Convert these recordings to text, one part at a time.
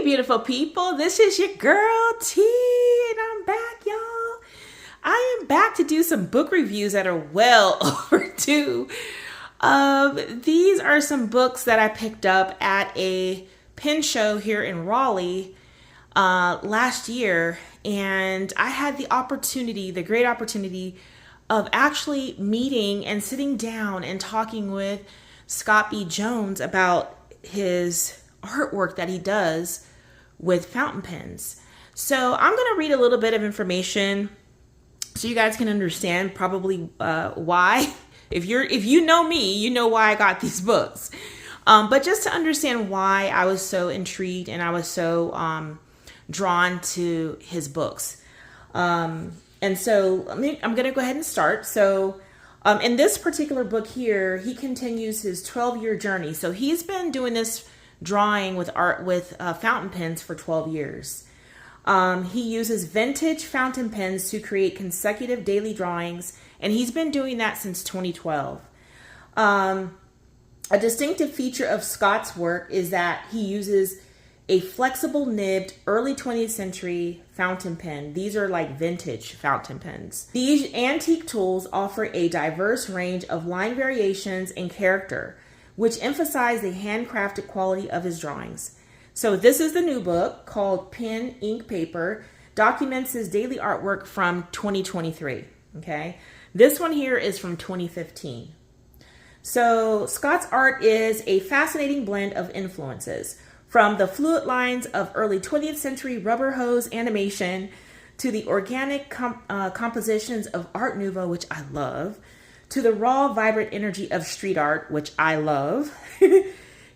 beautiful people. This is your girl T, and I'm back, y'all. I am back to do some book reviews that are well overdue. These are some books that I picked up at a pen show here in Raleigh last year, and I had the great opportunity of actually meeting and sitting down and talking with Scott B. Jones about his artwork that he does with fountain pens. So I'm going to read a little bit of information so you guys can understand probably why. If you know me, you know why I got these books. But just to understand why I was so intrigued and I was so drawn to his books. And so I'm going to go ahead and start. So in this particular book here, he continues his 12-year journey. So he's been doing this drawing with art with fountain pens for 12 years. He uses vintage fountain pens to create consecutive daily drawings, and he's been doing that since 2012. A distinctive feature of Scott's work is that he uses a flexible nibbed early 20th century fountain pen. These are like vintage fountain pens. These antique tools offer a diverse range of line variations and character, which emphasize the handcrafted quality of his drawings. So this is the new book called Pen, Ink, Paper, documents his daily artwork from 2023, okay? This one here is from 2015. So Scott's art is a fascinating blend of influences, from the fluid lines of early 20th century rubber hose animation to the organic compositions of Art Nouveau, which I love, to the raw, vibrant energy of street art, which I love.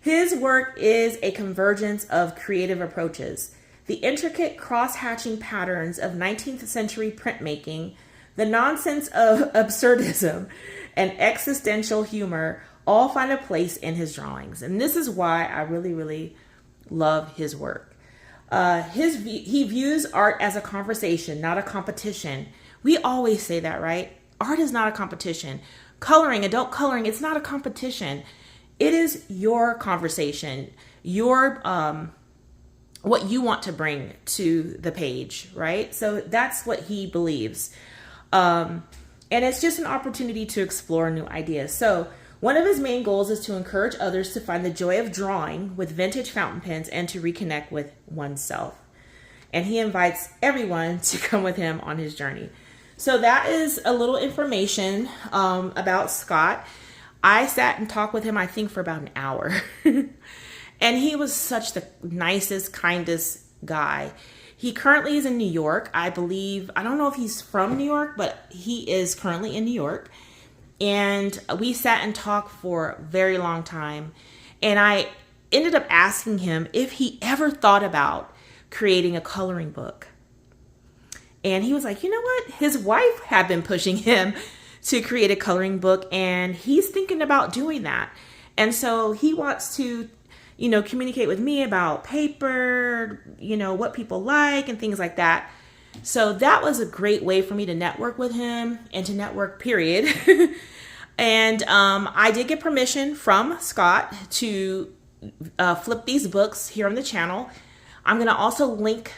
His work is a convergence of creative approaches. The intricate cross-hatching patterns of 19th century printmaking, the nonsense of absurdism, and existential humor all find a place in his drawings. And this is why I really, really love his work. He views art as a conversation, not a competition. We always say that, right? Art is not a competition. Coloring, adult coloring, it's not a competition. It is your conversation, your what you want to bring to the page, right? So that's what he believes. And it's just an opportunity to explore new ideas. So one of his main goals is to encourage others to find the joy of drawing with vintage fountain pens and to reconnect with oneself. And he invites everyone to come with him on his journey. So that is a little information about Scott. I sat and talked with him, I think, for about an hour. And he was such the nicest, kindest guy. He currently is in New York, I believe. I don't know if he's from New York, but he is currently in New York. And we sat and talked for a very long time. And I ended up asking him if he ever thought about creating a coloring book. And he was like, you know what? His wife had been pushing him to create a coloring book, and he's thinking about doing that. And so he wants to, communicate with me about paper, what people like and things like that. So that was a great way for me to network with him and to network, period. And I did get permission from Scott to flip these books here on the channel. I'm going to also link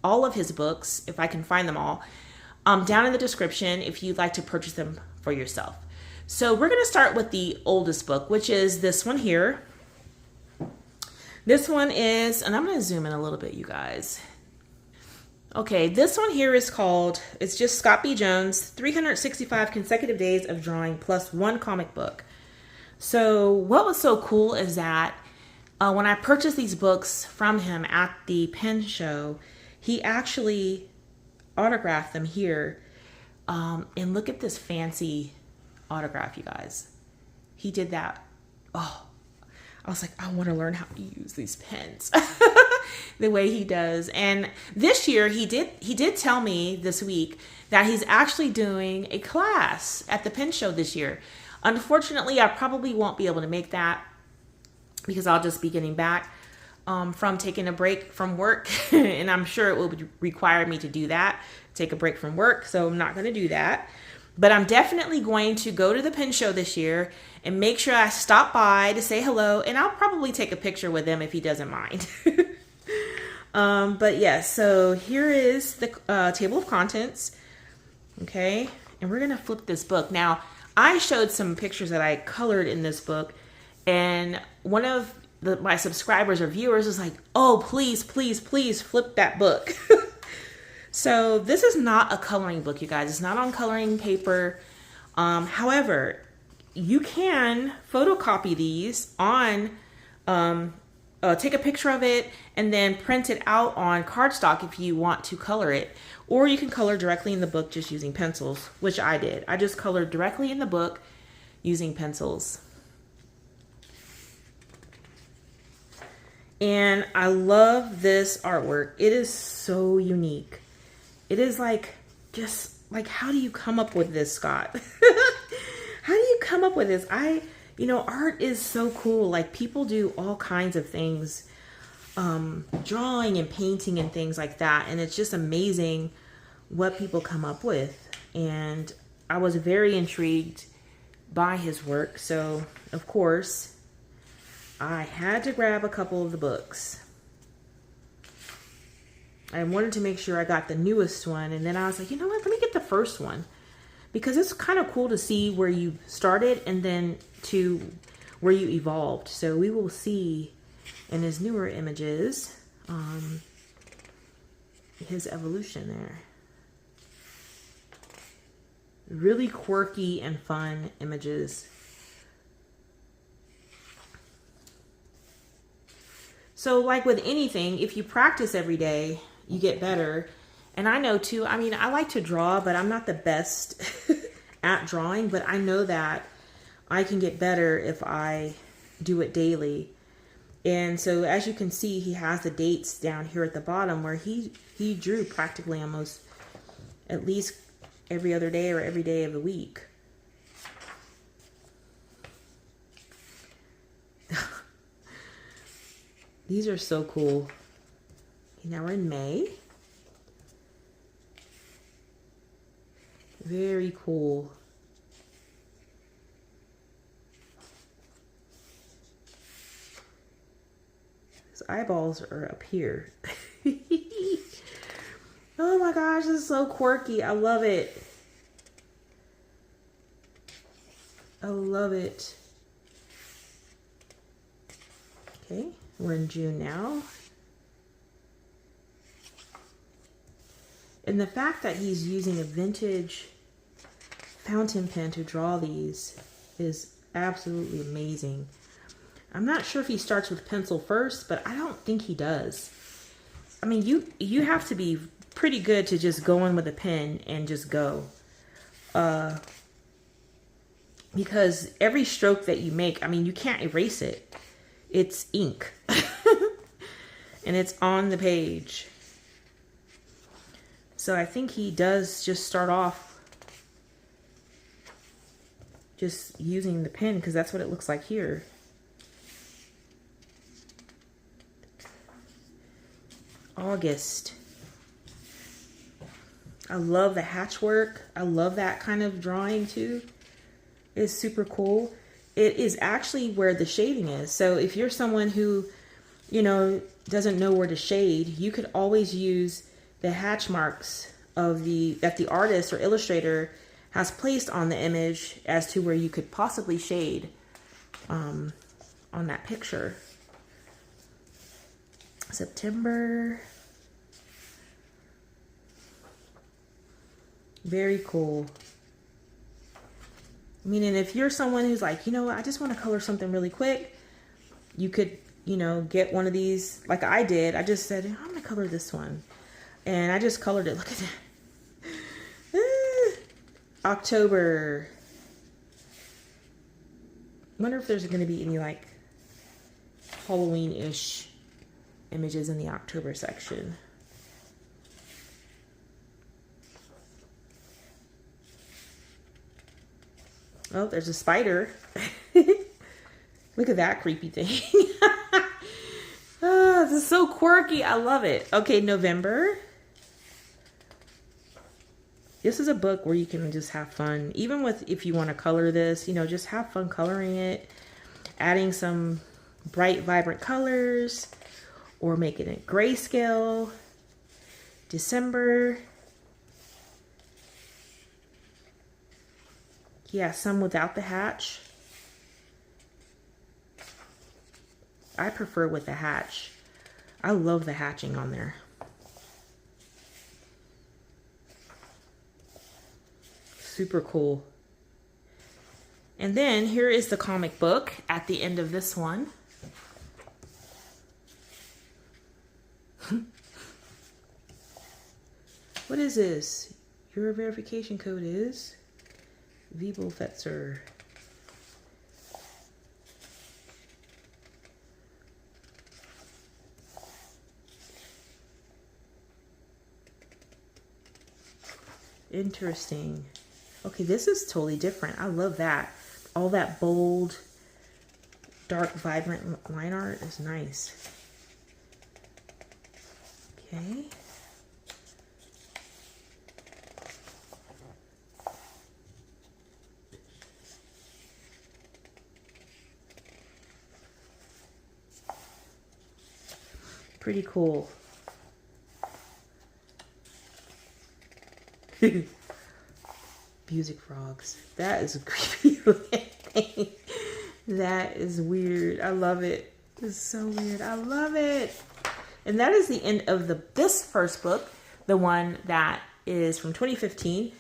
all of his books, if I can find them all, down in the description if you'd like to purchase them for yourself. So we're going to start with the oldest book, which is this one here. This one is, and I'm going to zoom in a little bit, you guys. Okay, this one here is called, it's just Scott B. Jones, 365 Consecutive Days of Drawing plus one comic book. So what was so cool is that when I purchased these books from him at the pen show, he actually autographed them here. And look at this fancy autograph, you guys. He did that. Oh, I was like, I want to learn how to use these pens the way he does. And this year he did tell me this week that he's actually doing a class at the pen show this year. Unfortunately, I probably won't be able to make that because I'll just be getting back from taking a break from work. And I'm sure it will require me to do that, take a break from work. So I'm not going to do that. But I'm definitely going to go to the pen show this year and make sure I stop by to say hello. And I'll probably take a picture with him if he doesn't mind. But yeah, so here is the table of contents. Okay, and we're gonna flip this book. Now, I showed some pictures that I colored in this book, and one of my subscribers or viewers was like, oh, please, please, please flip that book. So this is not a coloring book, you guys. It's not on coloring paper. However, you can photocopy these on, take a picture of it and then print it out on cardstock if you want to color it. Or you can color directly in the book just using pencils, which I did. I just colored directly in the book using pencils. And I love this artwork. It is so unique. It is like, just like, how do you come up with this, Scott? How do you come up with this? You know, art is so cool. Like, people do all kinds of things, drawing and painting and things like that. And it's just amazing what people come up with. And I was very intrigued by his work. So, of course, I had to grab a couple of the books. I wanted to make sure I got the newest one. And then I was like, you know what? Let me get the first one. Because it's kind of cool to see where you started and then to where you evolved. So we will see in his newer images his evolution there. Really quirky and fun images. So like with anything, if you practice every day, you get better. And I know too, I mean, I like to draw, but I'm not the best at drawing, but I know that I can get better if I do it daily. And so as you can see, he has the dates down here at the bottom where he drew practically almost at least every other day or every day of the week. These are so cool. Now we're in May. Very cool. His eyeballs are up here. Oh my gosh, this is so quirky. I love it. I love it. Okay, we're in June now. And the fact that he's using a vintage fountain pen to draw these is absolutely amazing. I'm not sure if he starts with pencil first, but I don't think he does. I mean, you have to be pretty good to just go in with a pen and just go. Because every stroke that you make, I mean, you can't erase it. It's ink. And it's on the page. So I think he does just start off just using the pen because that's what it looks like here. August. I love the hatch work. I love that kind of drawing too. It's super cool. It is actually where the shading is. So if you're someone who, you know, doesn't know where to shade, you could always use the hatch marks of that the artist or illustrator has placed on the image as to where you could possibly shade on that picture. September. Very cool. I mean, and if you're someone who's like, you know what, I just want to color something really quick, you could, you know, get one of these like I did. I just said, I'm going to color this one. And I just colored it. Look at that. October. Wonder if there's going to be any like Halloween-ish images in the October section. Oh, there's a spider. Look at that creepy thing. Oh, this is so quirky. I love it. Okay, November. This is a book where you can just have fun. Even with, if you want to color this, you know, just have fun coloring it. Adding some bright, vibrant colors. or make it in grayscale. December. Yeah, some without the hatch. I prefer with the hatch. I love the hatching on there. Super cool. And then here is the comic book at the end of this one. What is this? Your verification code is Vibelfetzer. Interesting. Okay, this is totally different. I love that. All that bold, dark, vibrant line art is nice. Okay. Pretty cool. Music frogs. That is a creepy thing. That is weird. I love it. It's so weird. I love it. And that is the end of this first book, the one that is from 2015.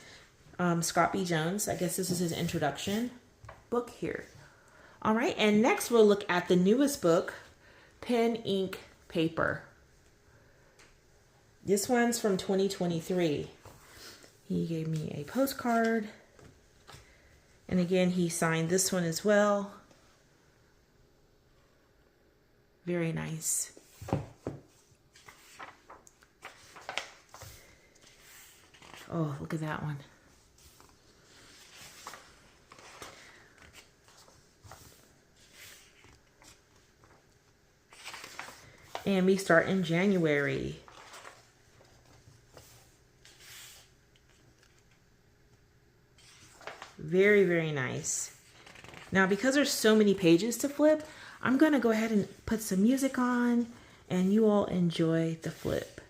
Scott B. Jones. I guess this is his introduction book here. All right, and next we'll look at the newest book, Pen, Ink, Paper. This one's from 2023. He gave me a postcard. And again, he signed this one as well. Very nice. Oh, look at that one. And we start in January. Very, very nice. Now, because there's so many pages to flip, I'm going to go ahead and put some music on and you all enjoy the flip.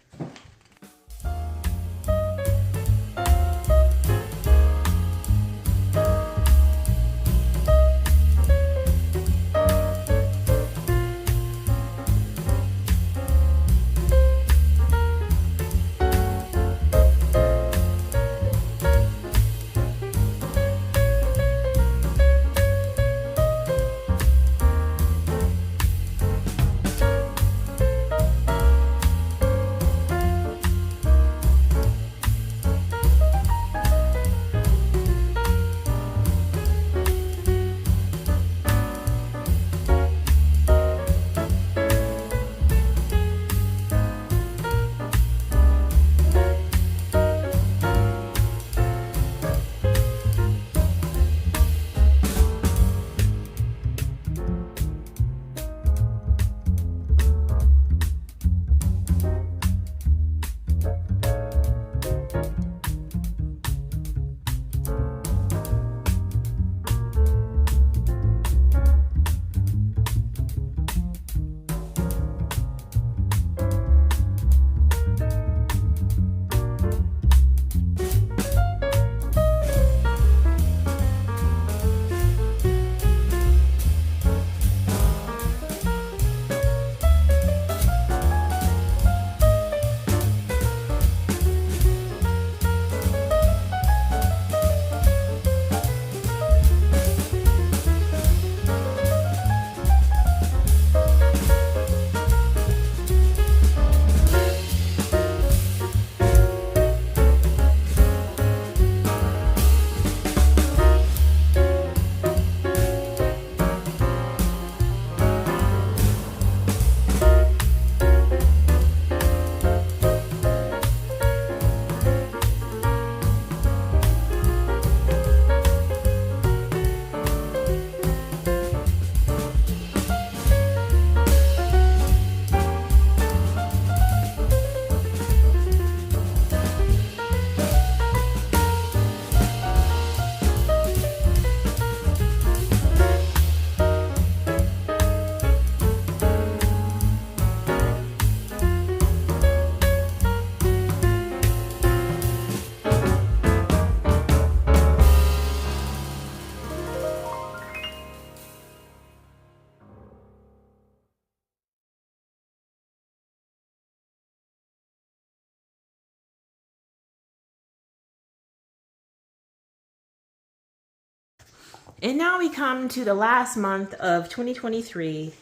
And now we come to the last month of 2023.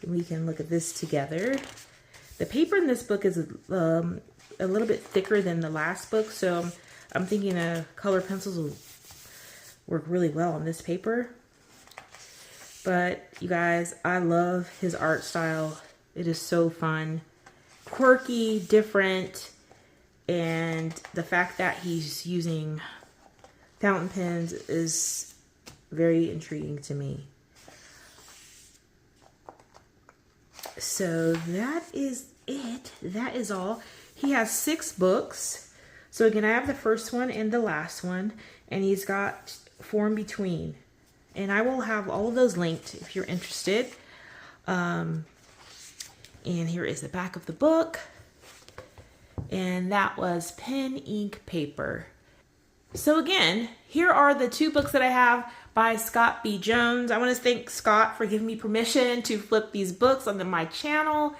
We can look at this together. The paper in this book is a little bit thicker than the last book, so I'm thinking color pencils will work really well on this paper. But you guys, I love his art style. It is so fun, quirky, different, and the fact that he's using fountain pens is very intriguing to me. So that is it. That is all. He has 6 books. So again, I have the first one and the last one, and he's got 4 in between. And I will have all of those linked if you're interested. And here is the back of the book. And that was pen, ink, paper. So again, here are the 2 books that I have by Scott B. Jones. I want to thank Scott for giving me permission to flip these books onto my channel.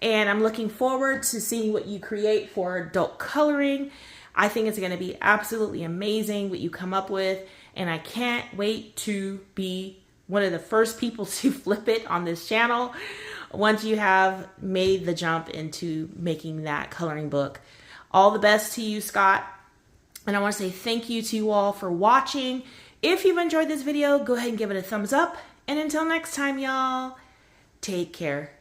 And I'm looking forward to seeing what you create for adult coloring. I think it's going to be absolutely amazing what you come up with. And I can't wait to be one of the first people to flip it on this channel once you have made the jump into making that coloring book. All the best to you, Scott. And I want to say thank you to you all for watching. If you've enjoyed this video, go ahead and give it a thumbs up. And until next time, y'all, take care.